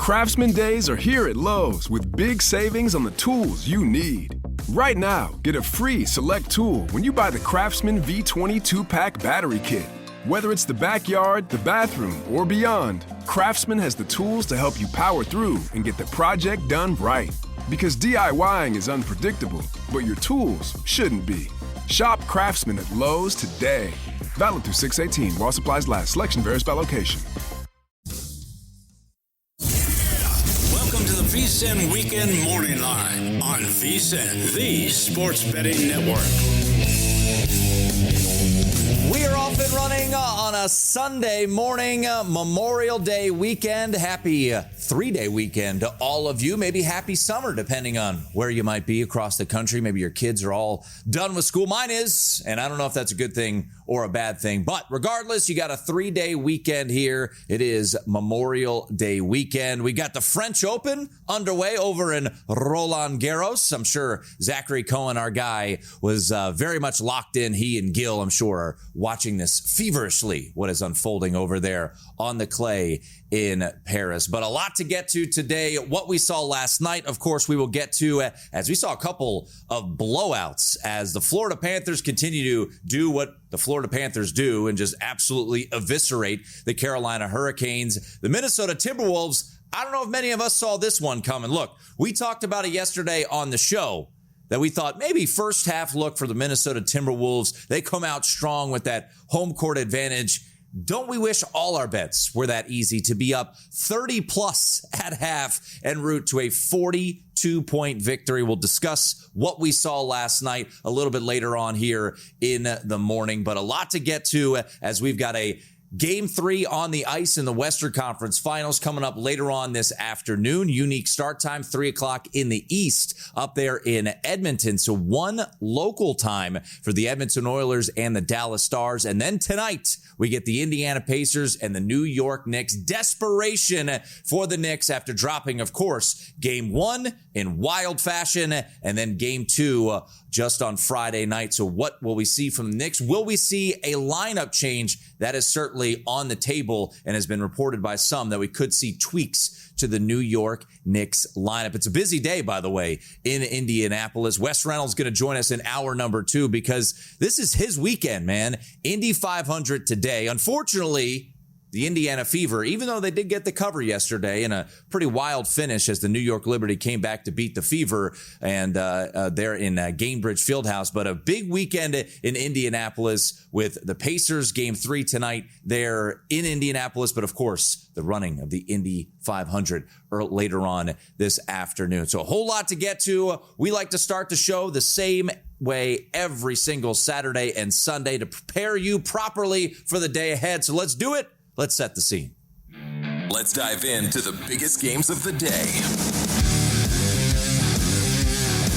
Craftsman Days are here at Lowe's with big savings on the tools you need. Right now, get a free select tool when you buy the Craftsman V20 2-pack battery kit. Whether it's the backyard, the bathroom, or beyond, Craftsman has the tools to help you power through and get the project done right. Because DIYing is unpredictable, but your tools shouldn't be. Shop Craftsman at Lowe's today. Valid through 6/18 while supplies last. Selection varies by location. Welcome to the VSiN Weekend Morning Line on VSiN, the sports betting network. We are off and running on a Sunday morning, Memorial Day weekend. Happy 3-day weekend to all of you. Maybe happy summer, depending on where you might be across the country. Maybe your kids are all done with school. Mine is, and I don't know if that's a good thing or a bad thing. But regardless, you got a 3-day weekend here. It is Memorial Day weekend. We got the French Open underway over in Roland Garros. I'm sure Zachary Cohen, our guy, was very much locked in. He and Gil, I'm sure, are watching this feverishly, what is unfolding over there on the clay in Paris. But a lot to get to today. What we saw last night, of course, we will get to as we saw a couple of blowouts as the Florida Panthers continue to do what the Florida Panthers do and just absolutely eviscerate the Carolina Hurricanes. The Minnesota Timberwolves, I don't know if many of us saw this one coming. Look, we talked about it yesterday on the show that we thought maybe first half look for the Minnesota Timberwolves. They come out strong with that home court advantage. Don't we wish all our bets were that easy to be up 30 plus at half en route to a 42-point victory? We'll discuss what we saw last night a little bit later on here in the morning, but a lot to get to as we've got a Game 3 on the ice in the Western Conference Finals coming up later on this afternoon. Unique start time, 3 o'clock in the East up there in Edmonton. So 1 local time for the Edmonton Oilers and the Dallas Stars. And then tonight, we get the Indiana Pacers and the New York Knicks. Desperation for the Knicks after dropping, of course, Game 1 in wild fashion and then Game 2 just on Friday night. So what will we see from the Knicks? Will we see a lineup change? That is certainly on the table and has been reported by some that we could see tweaks to the New York Knicks lineup. It's a busy day, by the way, in Indianapolis. Wes Reynolds going to join us in hour number 2 because this is his weekend, man. Indy 500 today. Unfortunately, the Indiana Fever, even though they did get the cover yesterday in a pretty wild finish as the New York Liberty came back to beat the Fever and there in Gainbridge Fieldhouse. But a big weekend in Indianapolis with the Pacers Game 3 tonight there in Indianapolis. But of course, the running of the Indy 500 later on this afternoon. So a whole lot to get to. We like to start the show the same way every single Saturday and Sunday to prepare you properly for the day ahead. So let's do it. Let's set the scene. Let's dive into the biggest games of the day.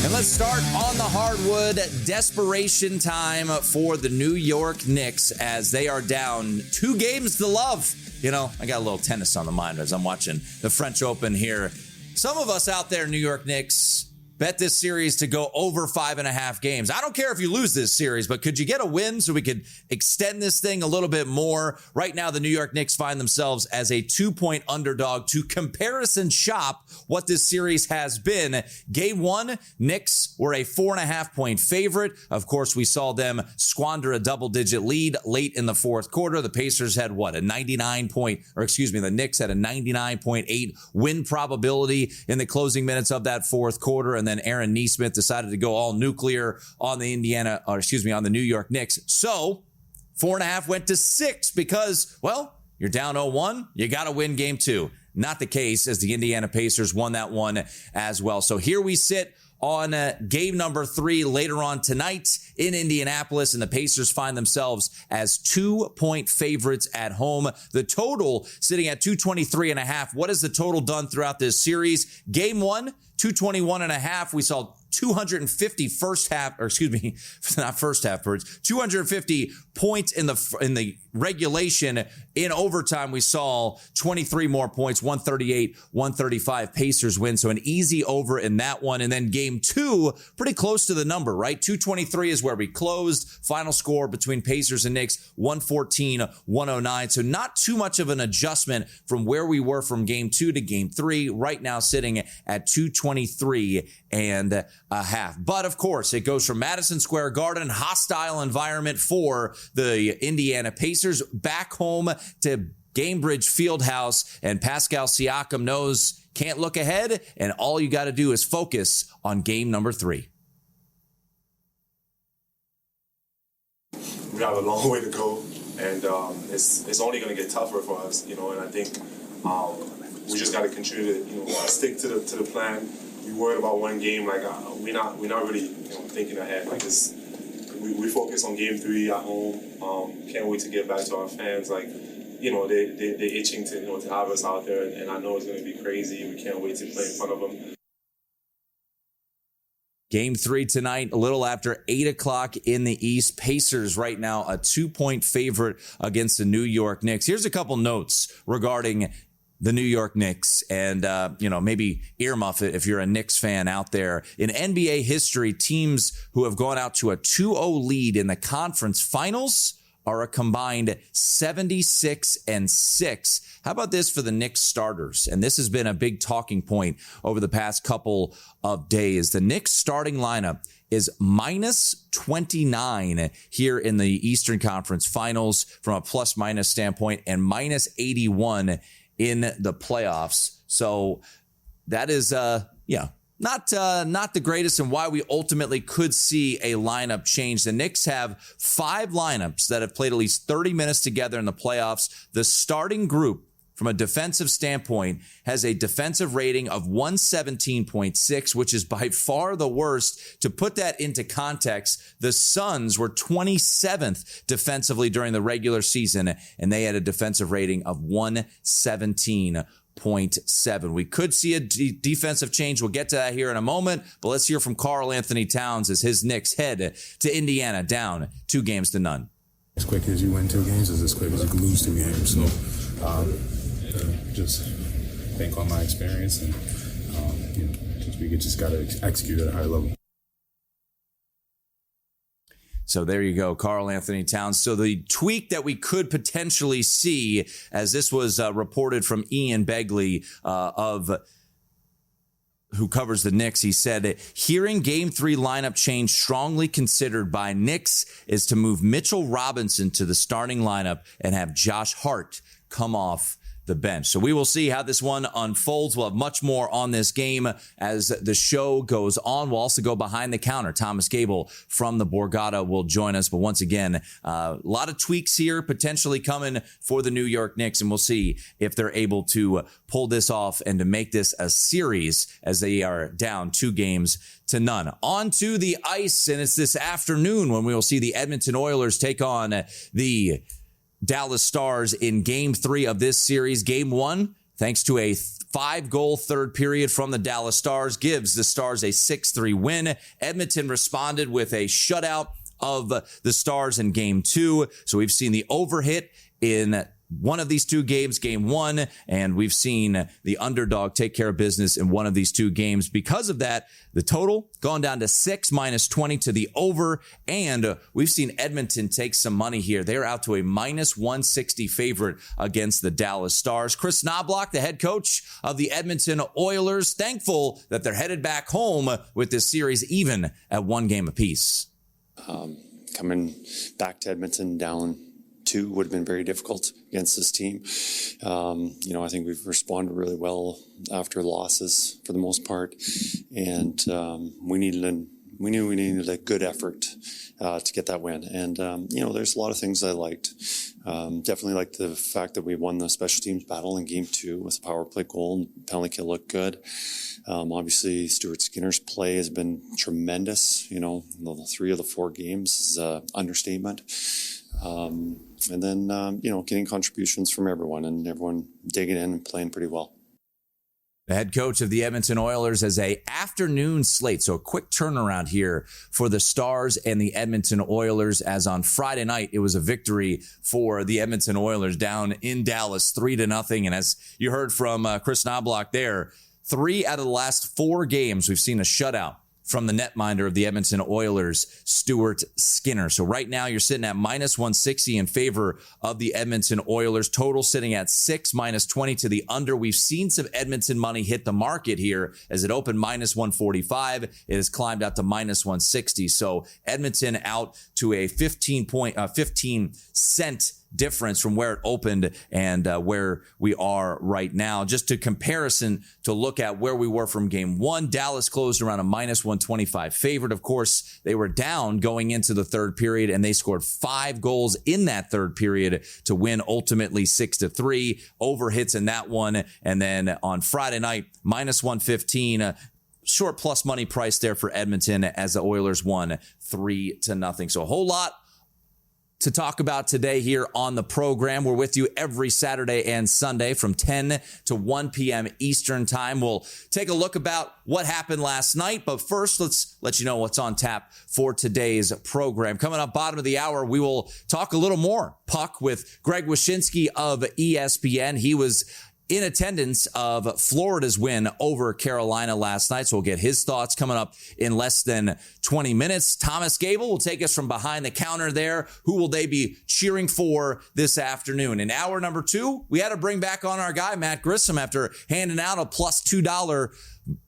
And let's start on the hardwood. Desperation time for the New York Knicks as they are down 2 games to love. You know, I got a little tennis on the mind as I'm watching the French Open here. Some of us out there, New York Knicks, bet this series to go over 5.5 games. I don't care if you lose this series, but could you get a win so we could extend this thing a little bit more? Right now, the New York Knicks find themselves as a 2-point underdog to comparison shop what this series has been. Game 1, Knicks were a 4.5-point favorite. Of course, we saw them squander a double-digit lead late in the fourth quarter. The Pacers had the Knicks had a 99.8 win probability in the closing minutes of that fourth quarter. And then Aaron Nesmith decided to go all nuclear on the on the New York Knicks. So 4.5 went to 6 because, well, you're down 0-1. You got to win Game 2. Not the case as the Indiana Pacers won that one as well. So here we sit on game number 3 later on tonight in Indianapolis, and the Pacers find themselves as 2-point favorites at home. The total sitting at 223.5. What has the total done throughout this series? Game 1, 221.5. We saw 250 250 points in the regulation. In overtime, we saw 23 more points, 138-135. Pacers win, so an easy over in that one. And then game 2, pretty close to the number, right? 223 is where we closed. Final score between Pacers and Knicks, 114-109. So not too much of an adjustment from where we were from game 2 to game 3. Right now sitting at 223 and a half. But of course, it goes from Madison Square Garden, hostile environment for the Indiana Pacers, back home to Gainbridge Fieldhouse, and Pascal Siakam knows can't look ahead, and all you got to do is focus on game number 3. We have a long way to go, and it's only going to get tougher for us, and I think we just got to continue to stick to the plan. We worried about one game, we're not really thinking ahead. We focus on game 3 at home. Can't wait to get back to our fans. They're itching to have us out there, and I know it's going to be crazy. We can't wait to play in front of them. Game 3 tonight, a little after 8 o'clock in the East. Pacers right now a 2-point favorite against the New York Knicks. Here's a couple notes regarding the New York Knicks, and, maybe earmuff it if you're a Knicks fan out there. In NBA history, teams who have gone out to a 2-0 lead in the conference finals are a combined 76-6. How about this for the Knicks starters? And this has been a big talking point over the past couple of days. The Knicks starting lineup is minus 29 here in the Eastern Conference Finals from a plus-minus standpoint, and minus 81 in the playoffs. So that is, not the greatest, and why we ultimately could see a lineup change. The Knicks have 5 lineups that have played at least 30 minutes together in the playoffs. The starting group, from a defensive standpoint, has a defensive rating of 117.6, which is by far the worst. To put that into context, the Suns were 27th defensively during the regular season, and they had a defensive rating of 117.7. We could see a defensive change. We'll get to that here in a moment, but let's hear from Karl Anthony Towns as his Knicks head to Indiana, down 2-0. As quick as you win 2 games is as quick as you can lose 2 games. So just bank on my experience, and we just got to execute at a high level. So there you go, Karl Anthony Towns. So the tweak that we could potentially see, as this was reported from Ian Begley who covers the Knicks, he said, hearing game 3 lineup change strongly considered by Knicks is to move Mitchell Robinson to the starting lineup and have Josh Hart come off the bench. So we will see how this one unfolds. We'll have much more on this game as the show goes on. We'll also go behind the counter. Thomas Gable from the Borgata will join us. But once again, a lot of tweaks here potentially coming for the New York Knicks, and we'll see if they're able to pull this off and to make this a series as they are down 2-0. On to the ice, and it's this afternoon when we will see the Edmonton Oilers take on the Dallas Stars in game 3 of this series. Game 1, thanks to a 5-goal third period from the Dallas Stars, gives the Stars a 6-3 win. Edmonton responded with a shutout of the Stars in game 2. So we've seen the overhit in one of these 2 games, game 1, and we've seen the underdog take care of business in one of these 2 games. Because of that, the total gone down to 6 minus 20 to the over, and we've seen Edmonton take some money here. They're out to a minus 160 favorite against the Dallas Stars. Chris Knobloch, the head coach of the Edmonton Oilers, thankful that they're headed back home with this series even at 1 game apiece. Coming back to Edmonton down 2 would have been very difficult against this team. I think we've responded really well after losses for the most part, and we knew we needed a good effort to get that win. And there's a lot of things I liked. Definitely liked the fact that we won the special teams battle in game 2 with a power play goal, and penalty kill looked good. Obviously, Stuart Skinner's play has been tremendous. The 3 of the 4 games is an understatement. And then, getting contributions from everyone, and everyone digging in and playing pretty well. The head coach of the Edmonton Oilers as a afternoon slate. So a quick turnaround here for the Stars and the Edmonton Oilers, as on Friday night, it was a victory for the Edmonton Oilers down in Dallas 3-0. And as you heard from Chris Knobloch there, 3 out of the last 4 games, we've seen a shutout from the netminder of the Edmonton Oilers, Stuart Skinner. So right now you're sitting at -160 in favor of the Edmonton Oilers. Total sitting at 6, -20 to the under. We've seen some Edmonton money hit the market here as it opened -145. It has climbed out to -160. So Edmonton out to a 15 cent difference from where it opened and where we are right now. Just to comparison to look at where we were from game 1, Dallas closed around a -125 favorite. Of course, they were down going into the third period, and they scored 5 goals in that third period to win ultimately 6-3. Over hits in that one. And then on Friday night, -115. Short plus money price there for Edmonton as the Oilers won 3-0. So a whole lot to talk about today here on the program. We're with you every Saturday and Sunday from 10 to 1 p.m. Eastern time. We'll take a look about what happened last night. But first, let's let you know what's on tap for today's program. Coming up bottom of the hour, we will talk a little more puck with Greg Wyshynski of ESPN. He was in attendance of Florida's win over Carolina last night. So we'll get his thoughts coming up in less than 20 minutes. Thomas Gable will take us from behind the counter there. Who will they be cheering for this afternoon? In hour number 2, we had to bring back on our guy, Matt Grissom, after handing out a plus $2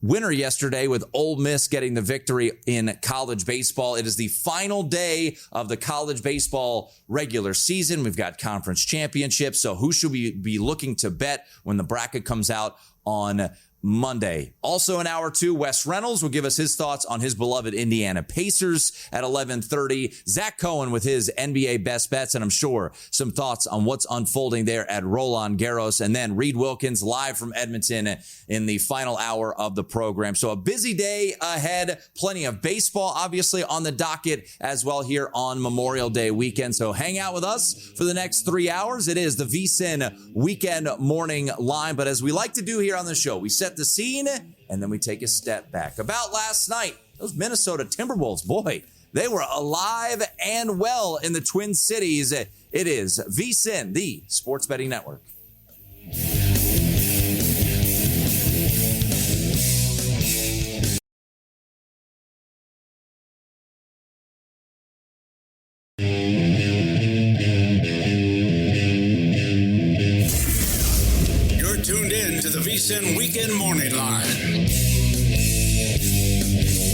winner yesterday with Ole Miss getting the victory in college baseball. It is the final day of the college baseball regular season. We've got conference championships. So who should we be looking to bet when the bracket comes out on Monday? Also in hour 2, Wes Reynolds will give us his thoughts on his beloved Indiana Pacers at 11:30. Zach Cohen with his NBA best bets, and I'm sure some thoughts on what's unfolding there at Roland Garros. And then Reed Wilkins live from Edmonton in the final hour of the program. So a busy day ahead. Plenty of baseball, obviously, on the docket as well here on Memorial Day weekend. So hang out with us for the next 3 hours. It is the VSiN Weekend Morning Line. But as we like to do here on the show, we set the scene and then we take a step back. About last night, those Minnesota Timberwolves, boy, they were alive and well in the Twin Cities. It is VSiN, the Sports Betting Network. Tuned in to the VSiN Weekend Morning Line.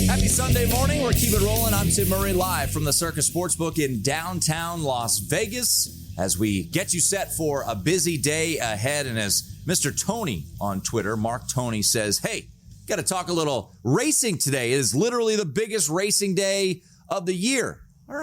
Happy Sunday morning. We're keeping it rolling. I'm Tim Murray live from the Circus Sportsbook in downtown Las Vegas as we get you set for a busy day ahead. And as Mr. Tony on Twitter, Mark Tony, says, hey, got to talk a little racing today. It is literally the biggest racing day of the year. All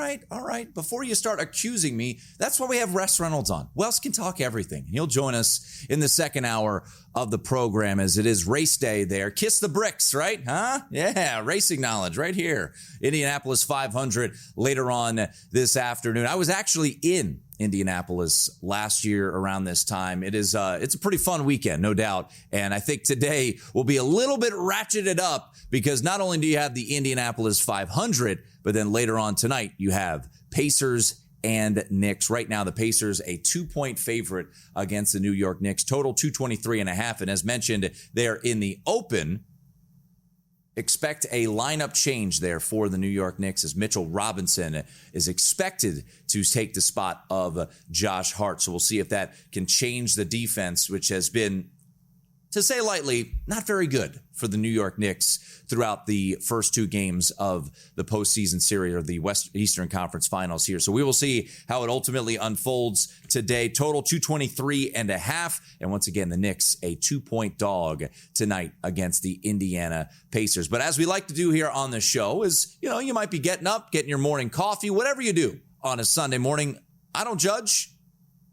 right. Before you start accusing me, that's why we have Wes Reynolds on. Wes can talk everything. He'll join us in the second hour of the program as it is race day there. Kiss the bricks, right? Huh? Yeah, racing knowledge right here. Indianapolis 500 later on this afternoon. I was actually in Indianapolis last year around this time. It's a pretty fun weekend, no doubt. And I think today will be a little bit ratcheted up because not only do you have the Indianapolis 500, but then later on tonight you have Pacers and Knicks. Right now, the Pacers a 2-point favorite against the New York Knicks. Total 223.5. And as mentioned, they're in the open. Expect a lineup change there for the New York Knicks as Mitchell Robinson is expected to take the spot of Josh Hart. So we'll see if that can change the defense, which has been, to say lightly, not very good for the New York Knicks throughout the first 2 games of the postseason series or the Eastern Conference Finals here. So we will see how it ultimately unfolds today. Total 223.5. And once again, the Knicks a 2-point dog tonight against the Indiana Pacers. But as we like to do here on the show is, you might be getting up, getting your morning coffee, whatever you do on a Sunday morning. I don't judge,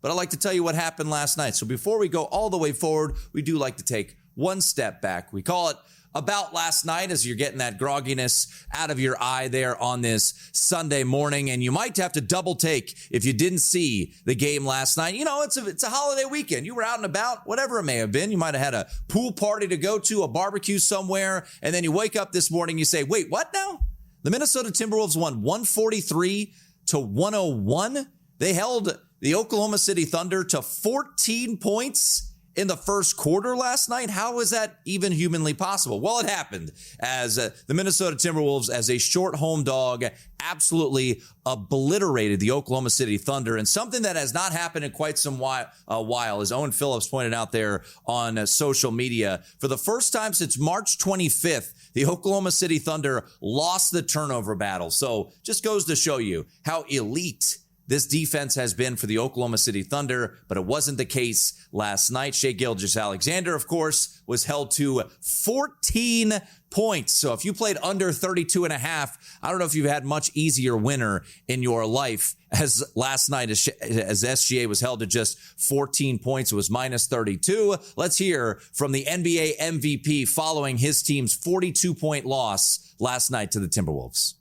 but I like to tell you what happened last night. So before we go all the way forward, we do like to take one step back. We call it about last night as you're getting that grogginess out of your eye there on this Sunday morning. And you might have to double take if you didn't see the game last night. You know, it's a holiday weekend. You were out and about, whatever it may have been. You might have had a pool party to go to, a barbecue somewhere. And then you wake up this morning, you say, wait, what now? The Minnesota Timberwolves won 143-101. They held the Oklahoma City Thunder to 14 points in the first quarter last night. How is that even humanly possible? Well, it happened as the Minnesota Timberwolves, as a short home dog, absolutely obliterated the Oklahoma City Thunder. And something that has not happened in quite some while, as Owen Phillips pointed out there on social media. For the first time since March 25th, the Oklahoma City Thunder lost the turnover battle. So just goes to show you how elite this defense has been for the Oklahoma City Thunder, but it wasn't the case last night. Shai Gilgeous-Alexander, of course, was held to 14 points. So if you played under 32.5, I don't know if you've had much easier winner in your life, as last night as SGA was held to just 14 points. It was minus 32. Let's hear from the NBA MVP following his team's 42-point loss last night to the Timberwolves.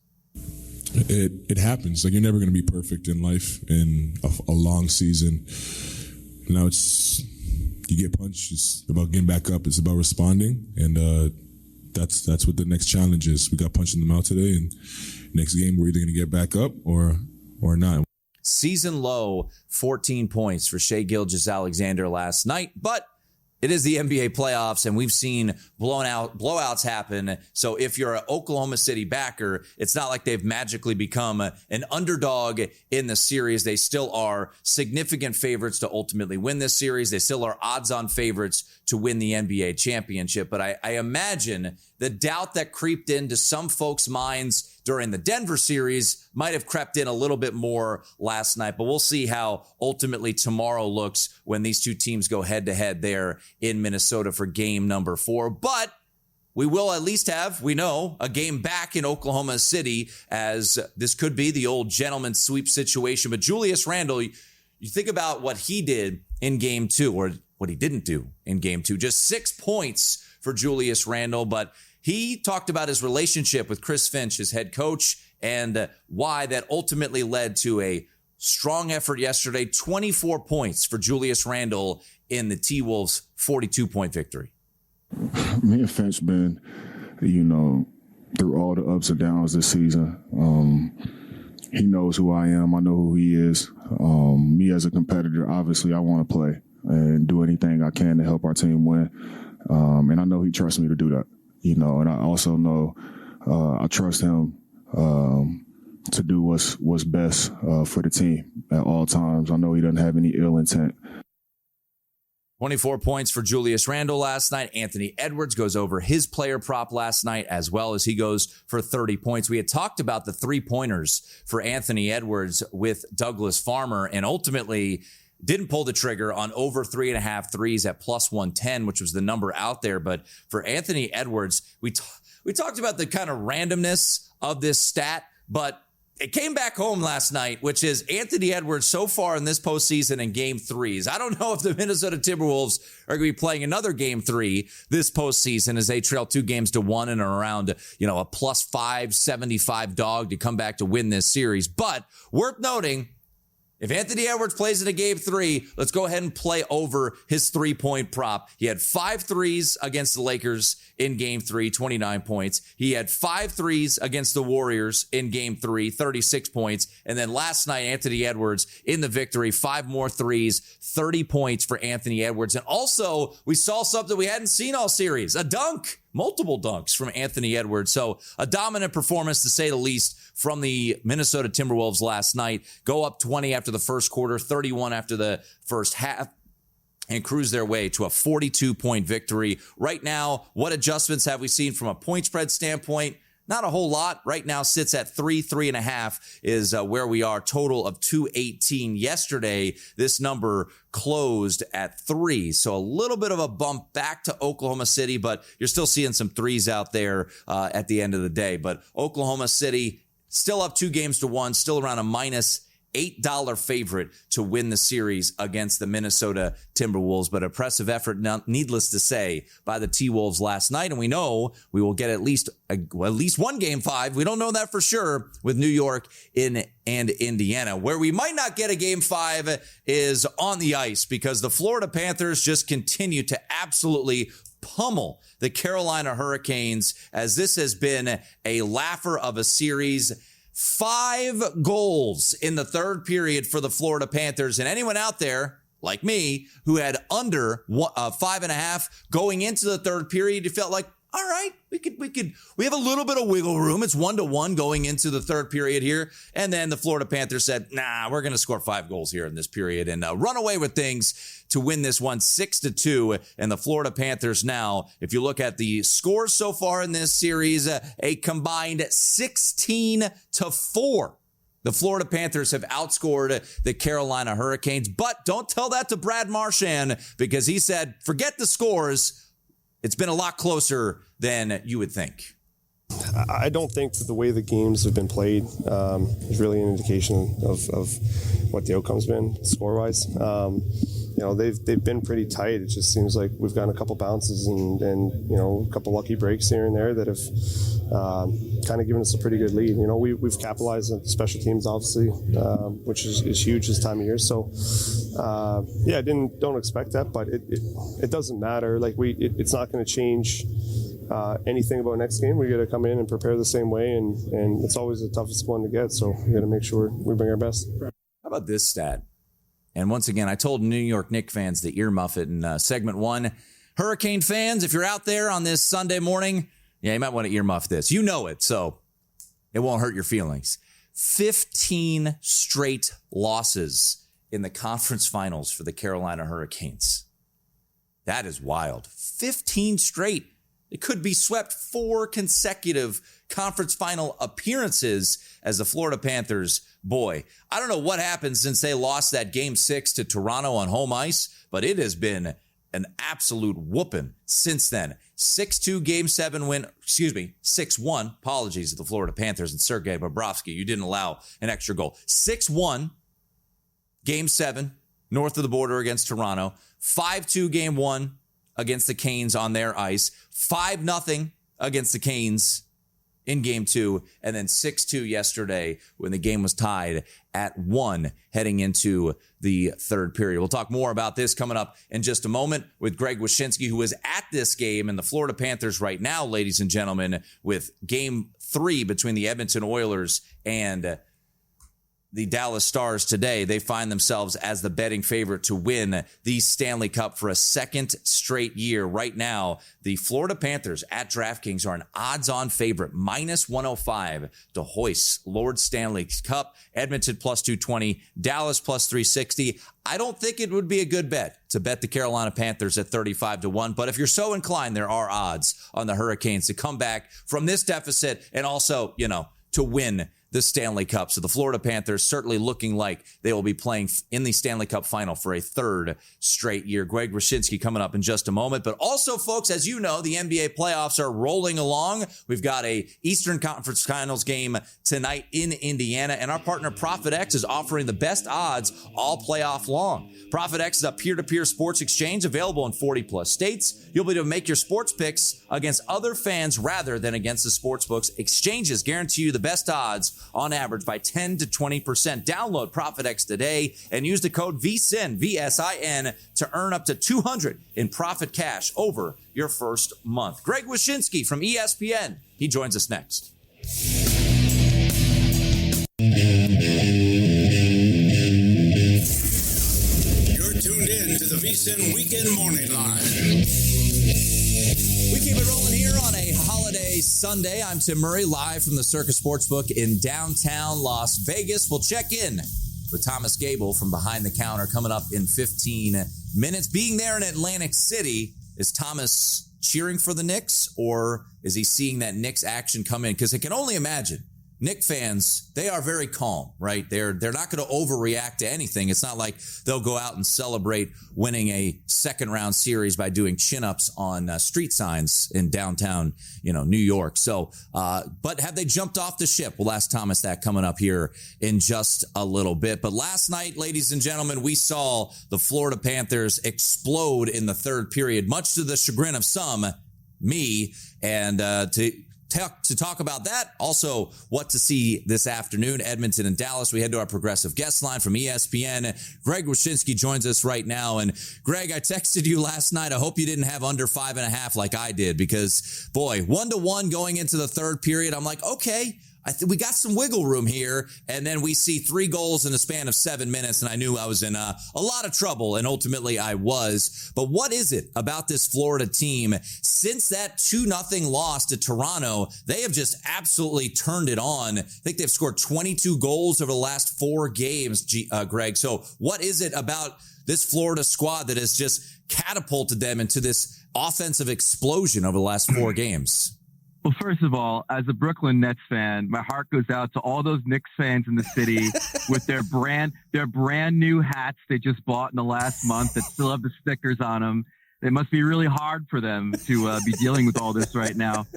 It happens. Like, you're never going to be perfect in life in a long season. Now you get punched. It's about getting back up. It's about responding, and that's what the next challenge is. We got punched in the mouth today, and next game we're either going to get back up or not. Season low 14 points for Shai Gilgeous-Alexander last night, but it is the NBA playoffs, and we've seen blowouts happen. So if you're an Oklahoma City backer, it's not like they've magically become an underdog in the series. They still are significant favorites to ultimately win this series. They still are odds-on favorites to win the NBA championship. But I imagine the doubt that creeped into some folks' minds during the Denver series might have crept in a little bit more last night. But we'll see how ultimately tomorrow looks when these two teams go head-to-head there in Minnesota for game number 4. But we will at least have, we know, a game back in Oklahoma City, as this could be the old gentleman's sweep situation. But Julius Randle, you think about what he did in game 2, or what he didn't do in game 2. Just 6 points for Julius Randle, but he talked about his relationship with Chris Finch, his head coach, and why that ultimately led to a strong effort yesterday. 24 points for Julius Randle in the T-Wolves' 42-point victory. Me and Finch been, through all the ups and downs this season. He knows who I am. I know who he is. Me as a competitor, obviously, I want to play and do anything I can to help our team win. And I know he trusts me to do that. And I also know I trust him to do what's best for the team at all times. I know he doesn't have any ill intent. 24 points for Julius Randle last night. Anthony Edwards goes over his player prop last night, as well as he goes for 30 points. We had talked about the 3-pointers for Anthony Edwards with Douglas Farmer, and ultimately didn't pull the trigger on over 3.5 threes at plus 110, which was the number out there. But for Anthony Edwards, we talked about the kind of randomness of this stat, but it came back home last night, which is Anthony Edwards so far in this postseason in game 3s. I don't know if the Minnesota Timberwolves are going to be playing another game 3 this postseason as they trail 2-1 and are around, a plus 575 dog to come back to win this series. But worth noting, if Anthony Edwards plays in a game 3, let's go ahead and play over his 3-point prop. He had 5 threes against the Lakers in game 3, 29 points. He had 5 threes against the Warriors in game 3, 36 points. And then last night, Anthony Edwards in the victory, 5 more threes, 30 points for Anthony Edwards. And also, we saw something we hadn't seen all series, a dunk. Multiple dunks from Anthony Edwards. So a dominant performance, to say the least, from the Minnesota Timberwolves last night. Go up 20 after the first quarter, 31 after the first half, and cruise their way to a 42-point victory. Right now, what adjustments have we seen from a point spread standpoint? Not a whole lot. Right now sits at 3.5 is where we are. Total of 218. Yesterday, this number closed at 3. So a little bit of a bump back to Oklahoma City, but you're still seeing some threes out there at the end of the day. But Oklahoma City still up 2-1, still around a minus $8 favorite to win the series against the Minnesota Timberwolves, but impressive effort, needless to say, by the T-Wolves last night. And we know we will get at least one Game 5. We don't know that for sure with New York and Indiana. Where we might not get a Game 5 is on the ice, because the Florida Panthers just continue to absolutely pummel the Carolina Hurricanes, as this has been a laugher of a series. 5 goals in the third period for the Florida Panthers. And anyone out there like me who had under 5.5 going into the third period, you felt like, all right, we have a little bit of wiggle room. It's 1-1 going into the third period here. And then the Florida Panthers said, nah, we're going to score 5 goals here in this period and run away with things to win this one 6-2. And the Florida Panthers now, if you look at the scores so far in this series, a combined 16-4. The Florida Panthers have outscored the Carolina Hurricanes. But don't tell that to Brad Marchand, because he said, forget the scores. It's been a lot closer than you would think. I don't think that the way the games have been played is really an indication of what the outcome's been score-wise. They've been pretty tight. It just seems like we've gotten a couple bounces and a couple lucky breaks here and there that have kind of given us a pretty good lead. We've capitalized on special teams, obviously, which is huge this time of year. So, don't expect that, but it doesn't matter. Like it's not going to change anything about next game. We got to come in and prepare the same way, and it's always the toughest one to get. So we got to make sure we bring our best. How about this stat? And once again, I told New York Knicks fans to earmuff it in segment 1. Hurricane fans, if you're out there on this Sunday morning, you might want to earmuff this. You know it, so it won't hurt your feelings. 15 straight losses in the conference finals for the Carolina Hurricanes. That is wild. 15 straight. It could be swept 4 consecutive conference final appearances as the Florida Panthers. Boy, I don't know what happened since they lost that Game 6 to Toronto on home ice, but it has been an absolute whooping since then. 6-2 Game 7 win, 6-1, apologies to the Florida Panthers and Sergei Bobrovsky. You didn't allow an extra goal. 6-1 Game 7 north of the border against Toronto. 5-2 Game 1 against the Canes on their ice. 5-0 against the Canes in Game 2, and then 6-2 yesterday when the game was tied at 1 heading into the third period. We'll talk more about this coming up in just a moment with Greg Wyshynski, who is at this game, and the Florida Panthers right now, ladies and gentlemen, with Game 3 between the Edmonton Oilers and the Dallas Stars today. They find themselves as the betting favorite to win the Stanley Cup for a second straight year. Right now, the Florida Panthers at DraftKings are an odds-on favorite, -105 to hoist Lord Stanley's Cup. Edmonton +220, Dallas +360. I don't think it would be a good bet to bet the Carolina Panthers at 35-1, but if you're so inclined, there are odds on the Hurricanes to come back from this deficit and also, to win the Stanley Cup. So the Florida Panthers certainly looking like they will be playing in the Stanley Cup final for a third straight year. Greg Wyshynski coming up in just a moment. But also, folks, as you know, the NBA playoffs are rolling along. We've got a Eastern Conference Finals game tonight in Indiana, and our partner Profit X is offering the best odds all playoff long. Profit X is a peer-to-peer sports exchange available in 40-plus states. You'll be able to make your sports picks against other fans rather than against the sportsbooks. Exchanges guarantee you the best odds on average by 10 to 20%. Download Profit X today and use the code VSiN, VSIN, to earn up to $200 in profit cash over your first month. Greg Wyshynski from ESPN. He joins us next. You're tuned in to the VSiN Weekend Morning Line. We keep it rolling here on a holiday Sunday. I'm Tim Murray, live from the Circus Sportsbook in downtown Las Vegas. We'll check in with Thomas Gable from Behind the Counter coming up in 15 minutes. Being there in Atlantic City, is Thomas cheering for the Knicks, or is he seeing that Knicks action come in? Because I can only imagine Knick fans, they are very calm, right? They're not going to overreact to anything. It's not like they'll go out and celebrate winning a second round series by doing chin-ups on street signs in downtown, New York. So, but have they jumped off the ship? We'll ask Thomas that coming up here in just a little bit. But last night, ladies and gentlemen, we saw the Florida Panthers explode in the third period, much to the chagrin of some, me, and to talk about that, also what to see this afternoon, Edmonton and Dallas, we head to our progressive guest line from ESPN. Greg Wyshynski joins us right now. And Greg, I texted you last night. I hope you didn't have under 5.5 like I did, because boy, 1-1 going into the third period. I'm like, okay, we got some wiggle room here. And then we see 3 goals in the span of 7 minutes. And I knew I was in a lot of trouble. And ultimately I was. But what is it about this Florida team? Since that 2-0 loss to Toronto, they have just absolutely turned it on. I think they've scored 22 goals over the last 4 games, Greg. So what is it about this Florida squad that has just catapulted them into this offensive explosion over the last 4 games? Well, first of all, as a Brooklyn Nets fan, my heart goes out to all those Knicks fans in the city with their brand new hats they just bought in the last month that still have the stickers on them. It must be really hard for them to be dealing with all this right now.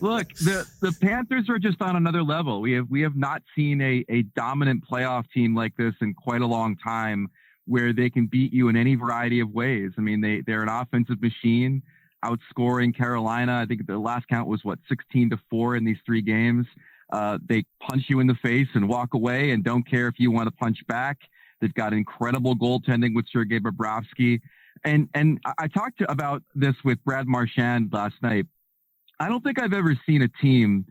Look, the Panthers are just on another level. We have not seen a dominant playoff team like this in quite a long time, where they can beat you in any variety of ways. I mean, they're an offensive machine, outscoring Carolina. I think the last count was 16-4 in these 3 games. They punch you in the face and walk away and don't care if you want to punch back. They've got incredible goaltending with Sergei Bobrovsky. And I talked about this with Brad Marchand last night. I don't think I've ever seen a team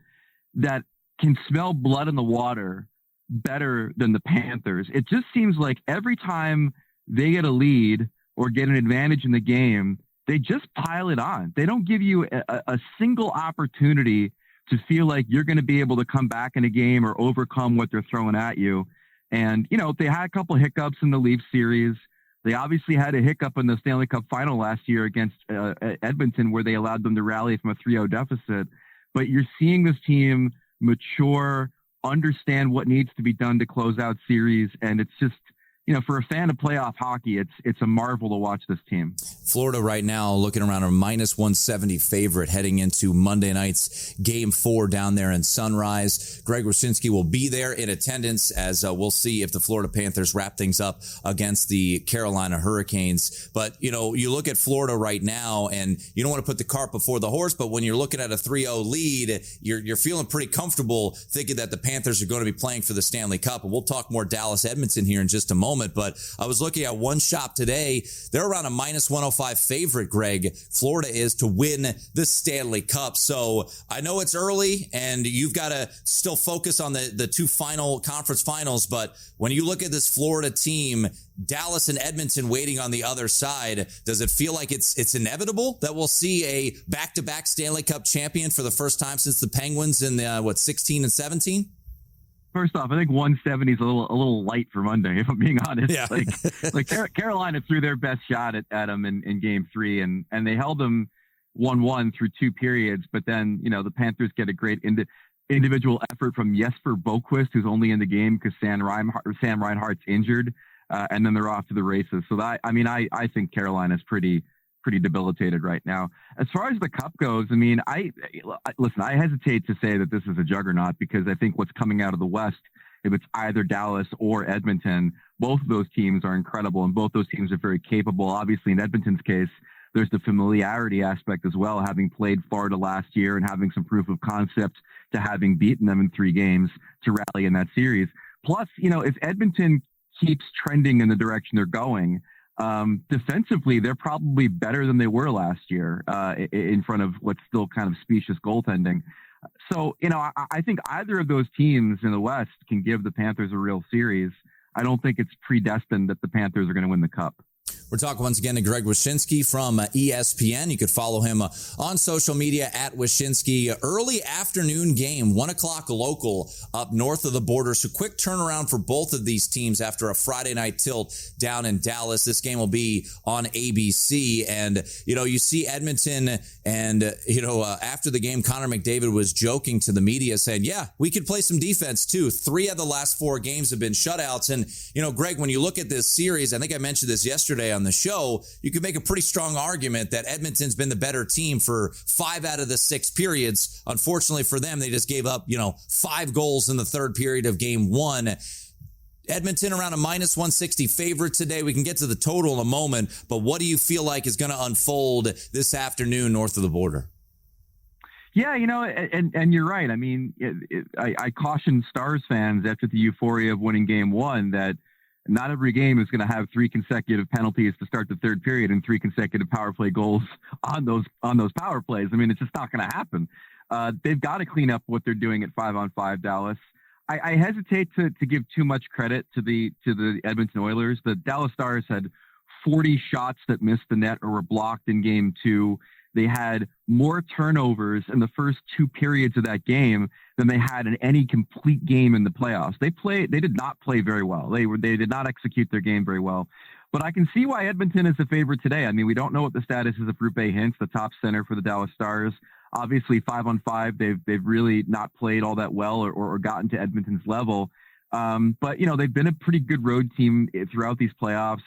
that can smell blood in the water better than the Panthers. It just seems like every time they get a lead or get an advantage in the game, they just pile it on. They don't give you a single opportunity to feel like you're going to be able to come back in a game or overcome what they're throwing at you. And, they had a couple hiccups in the Leafs series. They obviously had a hiccup in the Stanley Cup final last year against Edmonton, where they allowed them to rally from a 3-0 deficit. But you're seeing this team mature, understand what needs to be done to close out series. And it's just, for a fan of playoff hockey, it's a marvel to watch this team. Florida right now looking around a -170 favorite heading into Monday night's Game 4 down there in Sunrise. Greg Wyshynski will be there in attendance as we'll see if the Florida Panthers wrap things up against the Carolina Hurricanes. But, you look at Florida right now, and you don't want to put the cart before the horse, but when you're looking at a 3-0 lead, you're feeling pretty comfortable thinking that the Panthers are going to be playing for the Stanley Cup. And we'll talk more Dallas-Edmonton here in just a moment. But I was looking at one shop today. They're around a -105 favorite, Greg. Florida is to win the Stanley Cup. So I know it's early and you've got to still focus on the 2 final conference finals. But when you look at this Florida team, Dallas and Edmonton waiting on the other side, does it feel like it's inevitable that we'll see a back-to-back Stanley Cup champion for the first time since the Penguins in 16 and 17? First off, I think 170 is a little light for Monday, if I'm being honest. Yeah. like Carolina threw their best shot at them in Game 3, and they held them 1-1 through 2 periods. But then, the Panthers get a great individual effort from Jesper Boquist, who's only in the game because Sam Reinhart's injured, and then they're off to the races. So I think Carolina's pretty debilitated right now. As far as the cup goes, I hesitate to say that this is a juggernaut, because I think what's coming out of the West, if it's either Dallas or Edmonton, both of those teams are incredible, and both those teams are very capable. Obviously, in Edmonton's case, there's the familiarity aspect as well, having played Florida last year and having some proof of concept to having beaten them in 3 games to rally in that series. Plus, if Edmonton keeps trending in the direction they're going, defensively, they're probably better than they were last year in front of what's still kind of specious goaltending. So, I think either of those teams in the West can give the Panthers a real series. I don't think it's predestined that the Panthers are going to win the Cup. We're talking once again to Greg Wyshynski from ESPN. You could follow him on social media at Wyshynski. Early afternoon game, 1 o'clock local up north of the border. So quick turnaround for both of these teams after a Friday night tilt down in Dallas. This game will be on ABC. And, you see Edmonton and, after the game, Connor McDavid was joking to the media saying, yeah, we could play some defense too. 3 of the last 4 games have been shutouts. And, Greg, when you look at this series, I think I mentioned this yesterday on the show, you could make a pretty strong argument that Edmonton's been the better team for 5 out of the 6 periods. Unfortunately for them, they just gave up, 5 goals in the third period of game 1. Edmonton around a minus 160 favorite today. We can get to the total in a moment, but what do you feel like is going to unfold this afternoon north of the border? Yeah, and you're right. I mean, I caution Stars fans after the euphoria of winning game 1 that not every game is going to have 3 consecutive penalties to start the third period and 3 consecutive power play goals on those power plays. I mean, it's just not going to happen. They've got to clean up what they're doing at 5-on-5 Dallas. I hesitate to give too much credit to the Edmonton Oilers. The Dallas Stars had 40 shots that missed the net or were blocked in game 2. They had more turnovers in the first 2 periods of that game than they had in any complete game in the playoffs. They did not play very well. They did not execute their game very well. But I can see why Edmonton is a favorite today. I mean, we don't know what the status is of Rupe Hintz, the top center for the Dallas Stars. Obviously, 5-on-5, they've really not played all that well or gotten to Edmonton's level. But they've been a pretty good road team throughout these playoffs.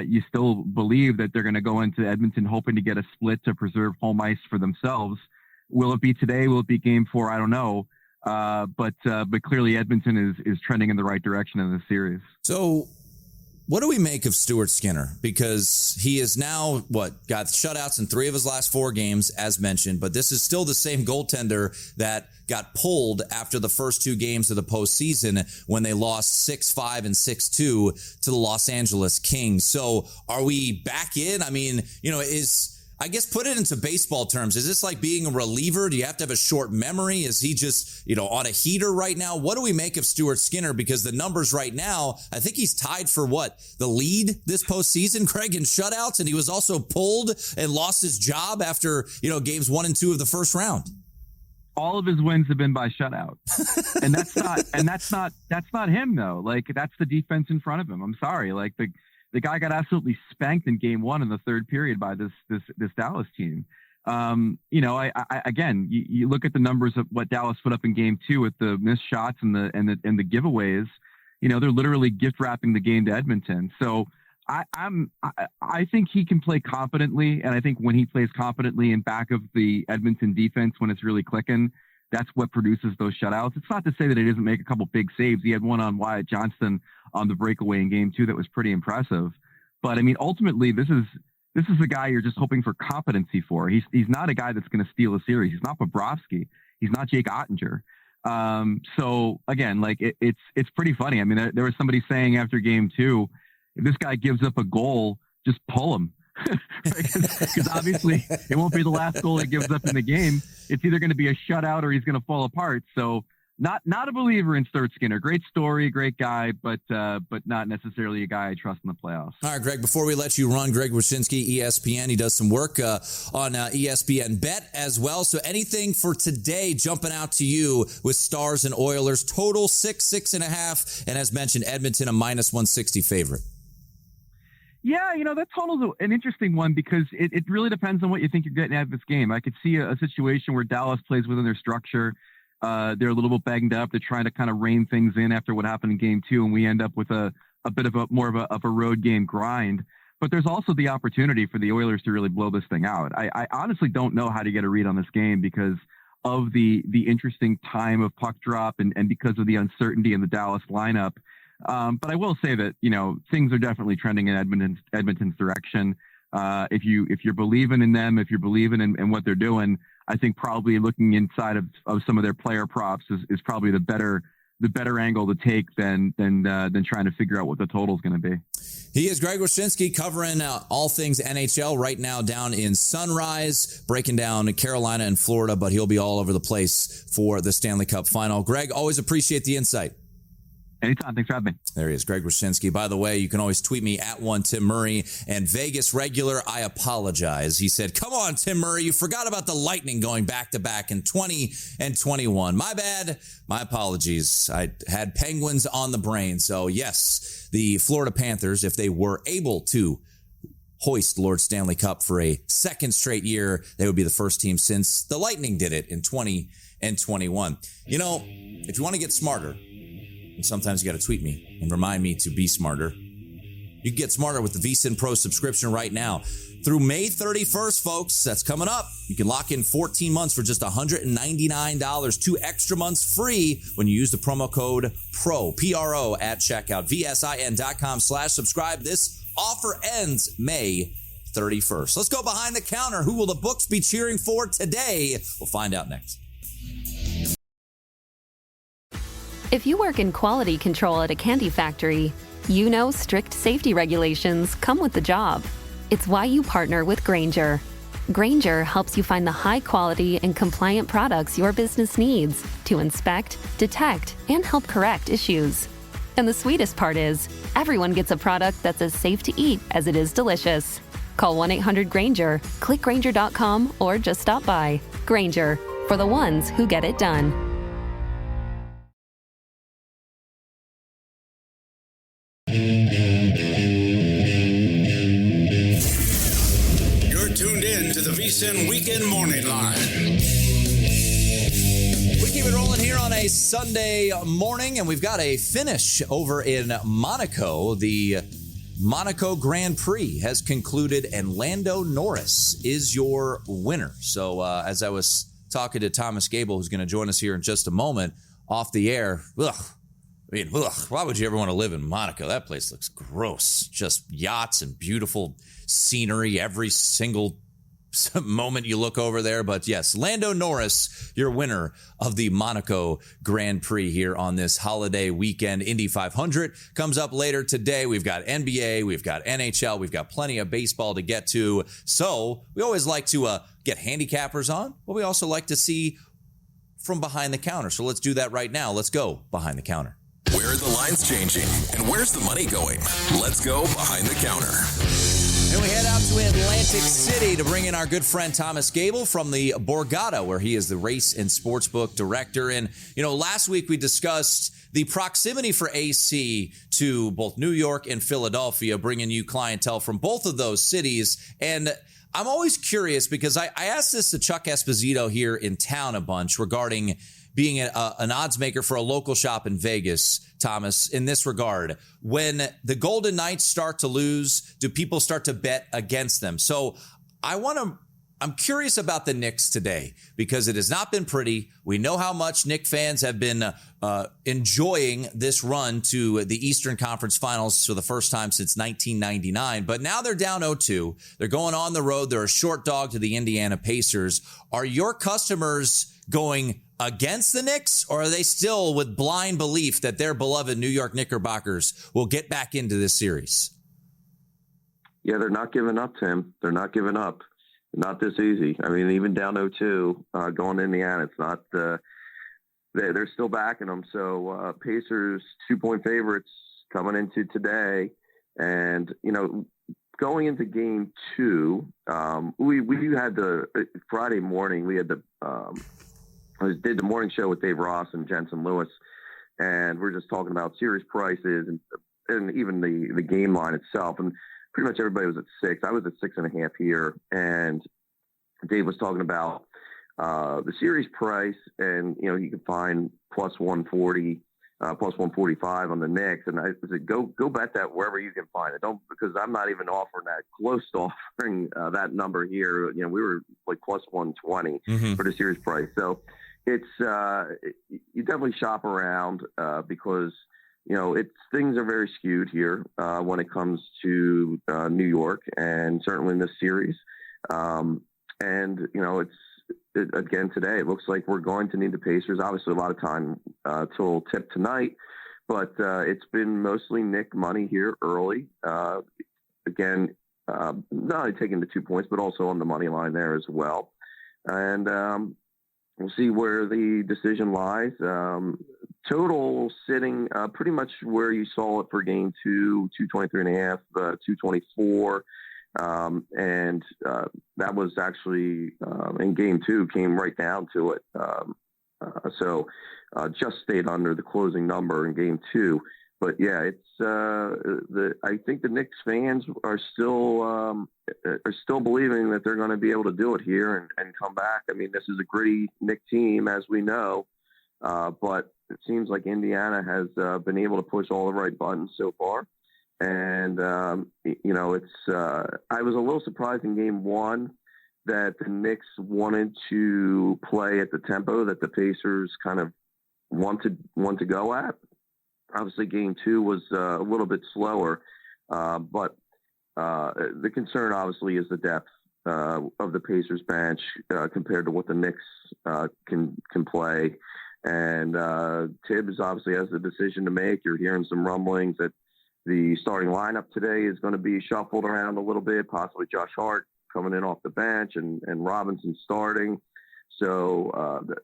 You still believe that they're going to go into Edmonton hoping to get a split to preserve home ice for themselves. Will it be today? Will it be game 4? I don't know. But clearly Edmonton is trending in the right direction in this series. So what do we make of Stuart Skinner? Because he is now, got shutouts in 3 of his last 4 games, as mentioned, but this is still the same goaltender that got pulled after the first 2 games of the postseason when they lost 6-5 and 6-2 to the Los Angeles Kings. So are we back in? I mean, I guess put it into baseball terms. Is this like being a reliever? Do you have to have a short memory? Is he just, on a heater right now? What do we make of Stuart Skinner? Because the numbers right now, I think he's tied for the lead this postseason, Greg, in shutouts. And he was also pulled and lost his job after, games 1 and 2 of the first round. All of his wins have been by shutout. And that's not him though. Like that's the defense in front of him. I'm sorry. Like the guy got absolutely spanked in game 1 in the third period by this Dallas team. Again, you look at the numbers of what Dallas put up in game 2 with the missed shots and the giveaways. They're literally gift wrapping the game to Edmonton. So I think he can play competently, and I think when he plays competently in back of the Edmonton defense, when it's really clicking, that's what produces those shutouts. It's not to say that he doesn't make a couple big saves. He had one on Wyatt Johnston on the breakaway in game 2 that was pretty impressive. But I mean, ultimately, this is a guy you're just hoping for competency for. He's not a guy that's going to steal a series. He's not Bobrovsky. He's not Jake Ottinger. So again, it's pretty funny. I mean, there was somebody saying after game 2, if this guy gives up a goal, just pull him. Because obviously it won't be the last goal he gives up in the game. It's either going to be a shutout or he's going to fall apart. So not a believer in Stuart Skinner. Great story, great guy, but not necessarily a guy I trust in the playoffs. All right, Greg, before we let you run, Greg Wyshynski, ESPN. He does some work on ESPN Bet as well. So anything for today jumping out to you with Stars and Oilers? Total 6.5. And as mentioned, Edmonton a minus 160 favorite. Yeah, that total's an interesting one because it really depends on what you think you're getting out of this game. I could see a situation where Dallas plays within their structure. They're a little bit banged up. They're trying to kind of rein things in after what happened in game 2, and we end up with a bit of more of a road game grind. But there's also the opportunity for the Oilers to really blow this thing out. I honestly don't know how to get a read on this game because of the interesting time of puck drop and because of the uncertainty in the Dallas lineup. But I will say that, things are definitely trending in Edmonton's direction. If you're believing in them, if you're believing in what they're doing, I think probably looking inside of some of their player props is probably the better angle to take than trying to figure out what the total is going to be. He is Greg Wyshynski covering all things NHL right now down in Sunrise, breaking down Carolina and Florida, but he'll be all over the place for the Stanley Cup final. Greg, always appreciate the insight. Anytime. Thanks for having me. There he is, Greg Wyshynski. By the way, you can always tweet me at @1TimMurray. And Vegas regular, I apologize. He said, come on, Tim Murray. You forgot about the Lightning going back-to-back in 20 and 21. My bad. My apologies. I had Penguins on the brain. So, yes, the Florida Panthers, if they were able to hoist Lord Stanley Cup for a second straight year, they would be the first team since the Lightning did it in 20 and 21. You know, if you want to get smarter, and sometimes you got to tweet me and remind me to be smarter, you can get smarter with the VSiN Pro subscription right now. Through May 31st, folks, that's coming up. You can lock in 14 months for just $199, 2 extra months free when you use the promo code PRO, P-R-O, at checkout. VSIN.com/subscribe. This offer ends May 31st. Let's go behind the counter. Who will the books be cheering for today? We'll find out next. If you work in quality control at a candy factory, you know strict safety regulations come with the job. It's why you partner with Grainger. Grainger helps you find the high-quality and compliant products your business needs to inspect, detect, and help correct issues. And the sweetest part is, everyone gets a product that's as safe to eat as it is delicious. Call 1-800-GRAINGER, click Grainger.com, or just stop by. Grainger, for the ones who get it done. You're tuned in to the VSiN Weekend Morning Line. We keep it rolling here on a Sunday morning, and we've got a finish over in Monaco. The Monaco Grand Prix has concluded, and Lando Norris is your winner. So as I was talking to Thomas Gable, who's going to join us here in just a moment, off the air, why would you ever want to live in Monaco? That place looks gross. Just yachts and beautiful scenery every single moment you look over there. But yes, Lando Norris, your winner of the Monaco Grand Prix here on this holiday weekend. Indy 500 comes up later today. We've got NBA, we've got NHL, we've got plenty of baseball to get to. So we always like to get handicappers on, but we also like to see from behind the counter. So let's do that right now. Let's go behind the counter. Where are the lines changing? And where's the money going? Let's go behind the counter. And we head out to Atlantic City to bring in our good friend Thomas Gable from the Borgata, where he is the race and sportsbook director. And, you know, last week we discussed the proximity for AC to both New York and Philadelphia, bringing you clientele from both of those cities. And I'm always curious because I asked this to Chuck Esposito here in town a bunch regarding being an odds maker for a local shop in Vegas, Thomas, in this regard. When the Golden Knights start to lose, do people start to bet against them? So I'm curious about the Knicks today because it has not been pretty. We know how much Knicks fans have been enjoying this run to the Eastern Conference Finals for the first time since 1999. But now they're down 0-2. They're going on the road. They're a short dog to the Indiana Pacers. Are your customers going against the Knicks, or are they still with blind belief that their beloved New York Knickerbockers will get back into this series? Yeah, they're not giving up, Tim. They're not giving up. Not this easy. I mean, even down 0-2, going to Indiana, it's not they're still backing them. So Pacers 2-point favorites coming into today. And, you know, going into game 2, we had Friday morning, we had I did the morning show with Dave Ross and Jensen Lewis, and we're just talking about series prices and even the game line itself. And pretty much everybody was at 6. I was at 6.5 here, and Dave was talking about the series price, and you know you can find plus 140, plus 145 on the Knicks, and I said go bet that wherever you can find it. Don't, because I'm not even offering that, close to offering that number here. You know, we were like plus 120 for the series price, so it's you definitely shop around because. You know, things are very skewed here when it comes to New York, and certainly in this series. And you know, again today. It looks like we're going to need the Pacers. Obviously, a lot of time till tip tonight, but it's been mostly Nick money here early. Again, not only taking the 2 points, but also on the money line there as well. And we'll see where the decision lies. total sitting pretty much where you saw it for game 2, 223.5, 224. And that was actually in game 2 came right down to it. So just stayed under the closing number in game 2. But yeah, it's I think the Knicks fans are still believing that they're going to be able to do it here and come back. I mean, this is a gritty Knicks team, as we know, but it seems like Indiana has been able to push all the right buttons so far. And it's I was a little surprised in game 1 that the Knicks wanted to play at the tempo that the Pacers kind of want to go at. Obviously, game 2 was a little bit slower, but the concern obviously is the depth of the Pacers bench compared to what the Knicks can play. And Tibbs obviously has a decision to make. You're hearing some rumblings that the starting lineup today is going to be shuffled around a little bit, possibly Josh Hart coming in off the bench and Robinson starting. So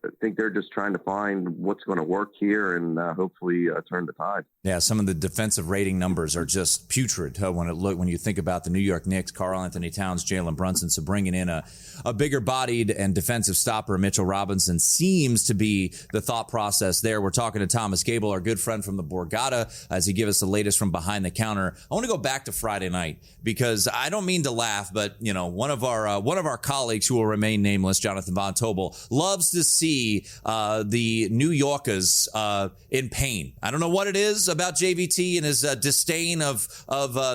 I think they're just trying to find what's going to work here and hopefully turn the tide. Yeah, some of the defensive rating numbers are just putrid when you think about the New York Knicks, Karl-Anthony Towns, Jalen Brunson. So bringing in a bigger-bodied and defensive stopper, Mitchell Robinson, seems to be the thought process there. We're talking to Thomas Gable, our good friend from the Borgata, as he gives us the latest from behind the counter. I want to go back to Friday night because I don't mean to laugh, but one of our colleagues who will remain nameless, Jonathan Von Tobel, loves to see the New Yorkers in pain. I don't know what it is about JVT and his disdain of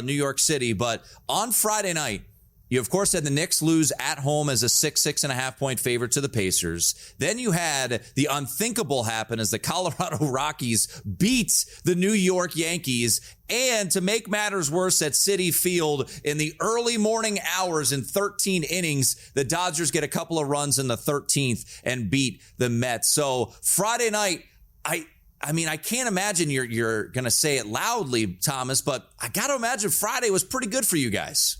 New York City, but on Friday night, you, of course, had the Knicks lose at home as a 6.5 point favorite to the Pacers. Then you had the unthinkable happen as the Colorado Rockies beat the New York Yankees. And to make matters worse, at Citi Field in the early morning hours in 13 innings, the Dodgers get a couple of runs in the 13th and beat the Mets. So Friday night, I mean, I can't imagine you're going to say it loudly, Thomas, but I got to imagine Friday was pretty good for you guys.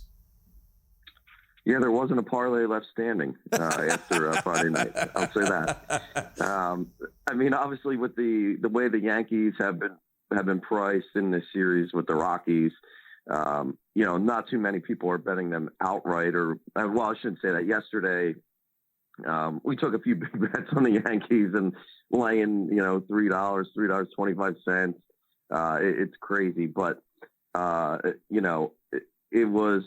Yeah, there wasn't a parlay left standing after Friday night. I'll say that. I mean, obviously, with the way the Yankees have been priced in this series with the Rockies, not too many people are betting them outright. I shouldn't say that. Yesterday, we took a few big bets on the Yankees and laying, $3.25. It's crazy, but it was,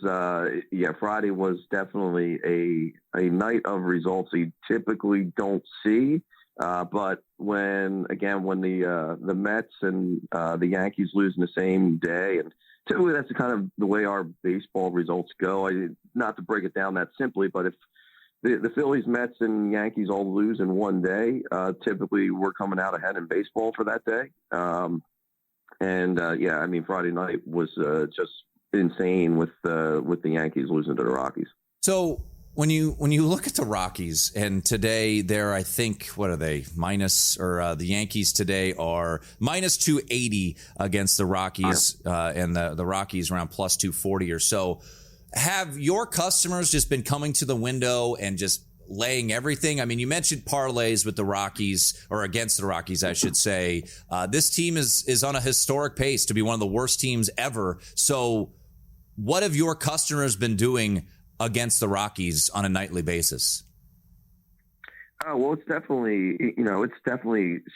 Friday was definitely a night of results you typically don't see. But when the Mets and the Yankees lose in the same day, and typically that's kind of the way our baseball results go. Not to break it down that simply, but if the Phillies, Mets, and Yankees all lose in one day, typically we're coming out ahead in baseball for that day. Friday night was just insane with the Yankees losing to the Rockies. So when you look at the Rockies, and today they're, I think, what are they, the Yankees today are minus 280 against the Rockies, and the Rockies around plus 240 or so. Have your customers just been coming to the window and just laying everything? I mean, you mentioned parlays with the Rockies, or against the Rockies, I should say. This team is on a historic pace to be one of the worst teams ever. So what have your customers been doing against the Rockies on a nightly basis? Well, it's definitely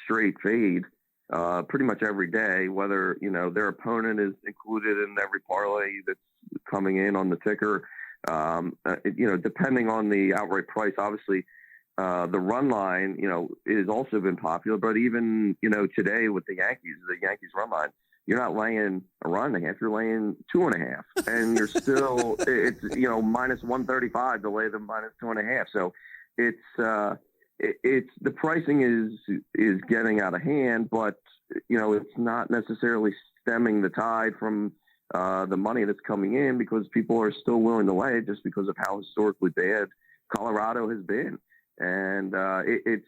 straight fade pretty much every day, whether, their opponent is included in every parlay that's coming in on the ticker. Depending on the outright price, obviously, the run line, has also been popular. But even, today with the Yankees run line, you're not laying a run and a half, you're laying 2.5. And you're still, it's, minus 135 to lay the minus 2.5. So it's the pricing is getting out of hand, but, it's not necessarily stemming the tide from the money that's coming in, because people are still willing to lay just because of how historically bad Colorado has been. And it's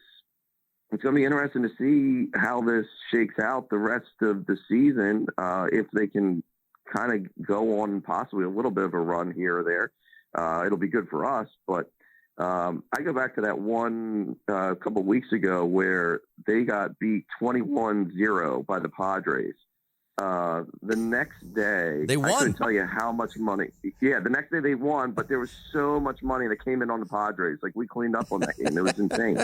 going to be interesting to see how this shakes out the rest of the season, if they can kind of go on possibly a little bit of a run here or there. It'll be good for us, but I go back to that one a couple weeks ago where they got beat 21-0 by the Padres. The next day, they won. I couldn't tell you how much money. Yeah, the next day they won, but there was so much money that came in on the Padres. Like, we cleaned up on that game. It was insane.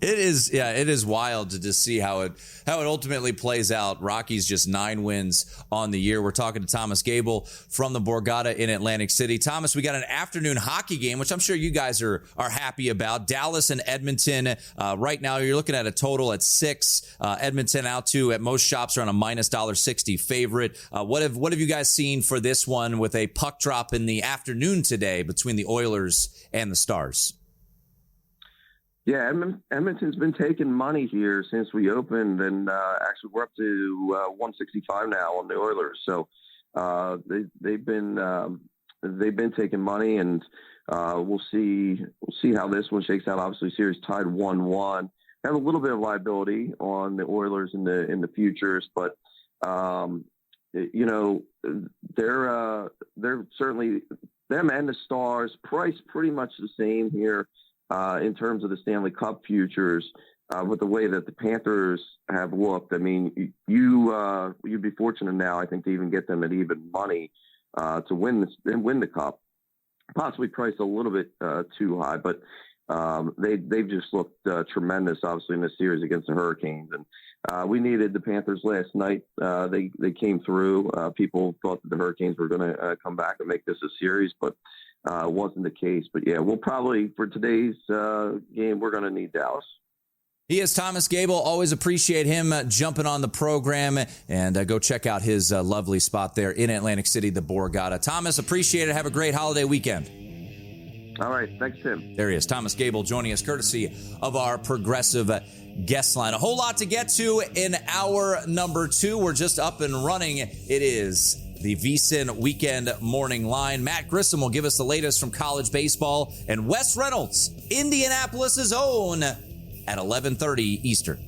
It is wild to just see how it ultimately plays out. Rockies just 9 wins on the year. We're talking to Thomas Gable from the Borgata in Atlantic City. Thomas, we got an afternoon hockey game, which I'm sure you guys are happy about. Dallas and Edmonton. Right now, you're looking at a total at 6. Edmonton out to, at most shops, around a minus $1.60 favorite. What have you guys seen for this one with a puck drop in the afternoon today between the Oilers and the Stars? Yeah, Edmonton's been taking money here since we opened, and actually we're up to 165 now on the Oilers. So they've been taking money, and we'll see how this one shakes out. Obviously, series tied 1-1. Have a little bit of liability on the Oilers in the futures, but they're certainly, them and the Stars priced pretty much the same here in terms of the Stanley Cup futures. With the way that the Panthers have looked, I mean, you'd be fortunate now, I think, to even get them at even money to win the Cup. Possibly priced a little bit too high, but they've just looked tremendous, obviously, in this series against the Hurricanes. And we needed the Panthers last night. They came through. People thought that the Hurricanes were going to come back and make this a series, but it wasn't the case. But yeah, we'll probably, for today's game, we're going to need Dallas. He is Thomas Gable. Always appreciate him jumping on the program, and go check out his lovely spot there in Atlantic City, the Borgata. Thomas, appreciate it. Have a great holiday weekend. All right. Thanks, Tim. There he is, Thomas Gable, joining us courtesy of our progressive guest line. A whole lot to get to in hour number 2. We're just up and running. It is the VSiN Weekend Morning Line. Matt Grissom will give us the latest from college baseball, and Wes Reynolds, Indianapolis's own, at 11:30 Eastern.